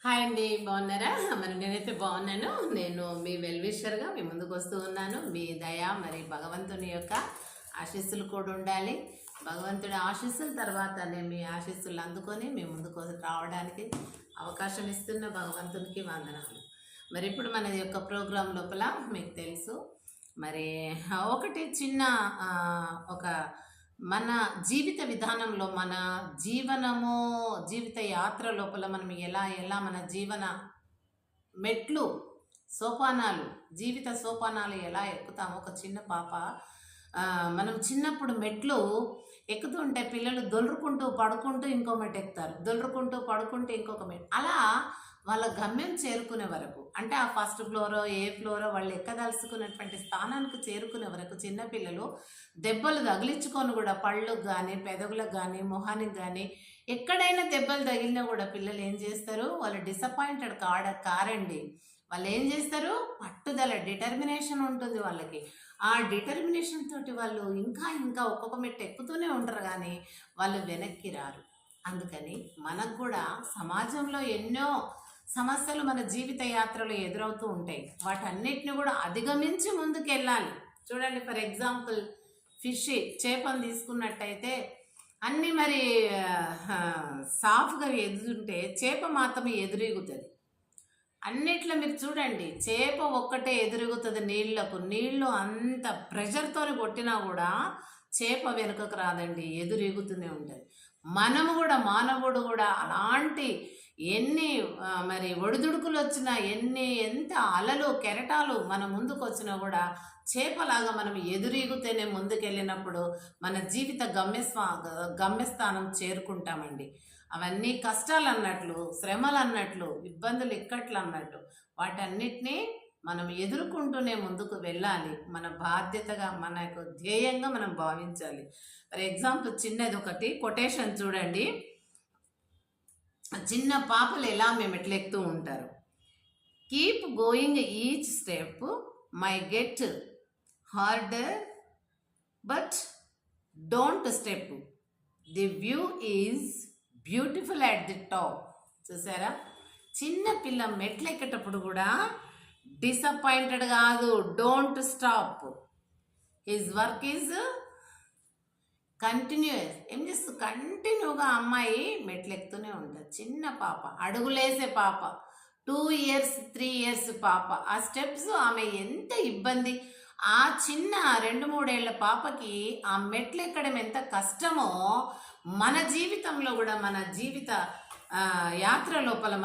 Hi అండి, బాగున్నారా? మరి నేనైతే బాగున్నాను. నేను మీ వెల్విషర్గా మీ ముందుకు వస్తూ ఉన్నాను. మీ దయ మరి భగవంతుని యొక్క ఆశీస్సులు కూడా ఉండాలి. భగవంతుడి ఆశీస్సుల తర్వాతనే మీ ఆశీస్సులు అందుకొని మీ ముందుకు రావడానికి అవకాశం ఇస్తున్న భగవంతునికి వందనాలు. మరి ఇప్పుడు మన యొక్క ప్రోగ్రాం లోపల మీకు తెలుసు మరి ఒకటి చిన్న ఒక మన జీవిత విధానంలో మన జీవిత యాత్ర లోపల మనం ఎలా ఎలా మన జీవన మెట్లు సోపానాలు జీవిత సోపానాలు ఎలా ఎక్కుతామో ఒక చిన్న పాప మనం చిన్నప్పుడు మెట్లు ఎక్కుతూ ఉంటే పిల్లలు దొల్లుకుంటూ పడుకుంటూ ఇంకో మెట్టు ఎక్కుతారు, దొల్లుకుంటూ పడుకుంటూ ఇంకొక మెట్టు, అలా వాళ్ళ గమ్యం చేరుకునే వరకు, అంటే ఆ ఫస్ట్ ఫ్లోరో ఏ ఫ్లోరో వాళ్ళు ఎక్కదలుచుకున్నటువంటి స్థానానికి చేరుకునే వరకు చిన్నపిల్లలు దెబ్బలు తగిలించుకొని కూడా పళ్ళకు కానీ పెదవులకు కానీ మొహానికి కానీ ఎక్కడైనా దెబ్బలు తగిలినా కూడా పిల్లలు ఏం చేస్తారు, వాళ్ళు డిసప్పాయింటెడ్ కారండి. వాళ్ళు ఏం చేస్తారు, పట్టుదల డిటర్మినేషన్ ఉంటుంది వాళ్ళకి. ఆ డిటర్మినేషన్ తోటి వాళ్ళు ఇంకా ఇంకా ఒక్కొక్క మెట్టు ఎక్కుతూనే ఉంటారు, కానీ వాళ్ళు వెనక్కి రారు. అందుకని మనకు కూడా సమాజంలో ఎన్నో సమస్యలు మన జీవిత యాత్రలో ఎదురవుతూ ఉంటాయి. వాటన్నిటిని కూడా అధిగమించి ముందుకు వెళ్ళాలి. చూడండి, ఫర్ ఎగ్జాంపుల్ ఫిష్ చేపను తీసుకున్నట్టయితే అన్నీ మరి సాఫ్గా ఎదురుంటే చేప మాత్రమే ఎదురుగుతుంది. అన్నిట్లో మీరు చూడండి, చేప ఒక్కటే ఎదురుగుతుంది నీళ్లు అంత ప్రెషర్తో కొట్టినా కూడా చేప వెనుకకు రాదండి, ఎదురెగుతూనే ఉంటుంది. మనము కూడా మానవుడు కూడా అలాంటి ఎన్ని మరి ఒడిదుడుకులు వచ్చినా ఎంత అలలు కెరటాలు మన ముందుకు వచ్చినా కూడా చేపలాగా మనం ఎదురీగుతేనే ముందుకెళ్ళినప్పుడు మన జీవిత గమ్యస్థానం చేరుకుంటామండి. అవన్నీ కష్టాలు అన్నట్లు, శ్రమలు అన్నట్లు, ఇబ్బందులు ఇక్కట్లు అన్నట్టు వాటన్నిటినీ మనం ఎదుర్కొంటూనే ముందుకు వెళ్ళాలి. మన బాధ్యతగా మనకు ధ్యేయంగా మనం భావించాలి. ఫర్ ఎగ్జాంపుల్ చిన్నది ఒకటి కొటేషన్ చూడండి. చిన్న పాపలు ఎలా మేము ఎట్లెక్కుతూ ఉంటారు, keep going each step my get harder but don't step, the view is beautiful at the top. చూసారా, చిన్న పిల్ల మెట్లు ఎక్కేటప్పుడు కూడా డిసప్పాయింటెడ్ కాదు, don't stop, his work is continuous. ఏం చేస్తూ కంటిన్యూగా అమ్మాయి మెట్లు ఎక్కుతూనే ఉంటుంది. చిన్న పాప, అడుగులేసే పాప, 2 years 3 years పాప, ఆ స్టెప్స్ ఆమె ఎంత ఇబ్బంది. ఆ చిన్న 2-3 ఏళ్ల పాపకి ఆ మెట్లు ఎక్కడం ఎంత కష్టమో మన జీవితంలో కూడా మన జీవిత యాత్ర లోపల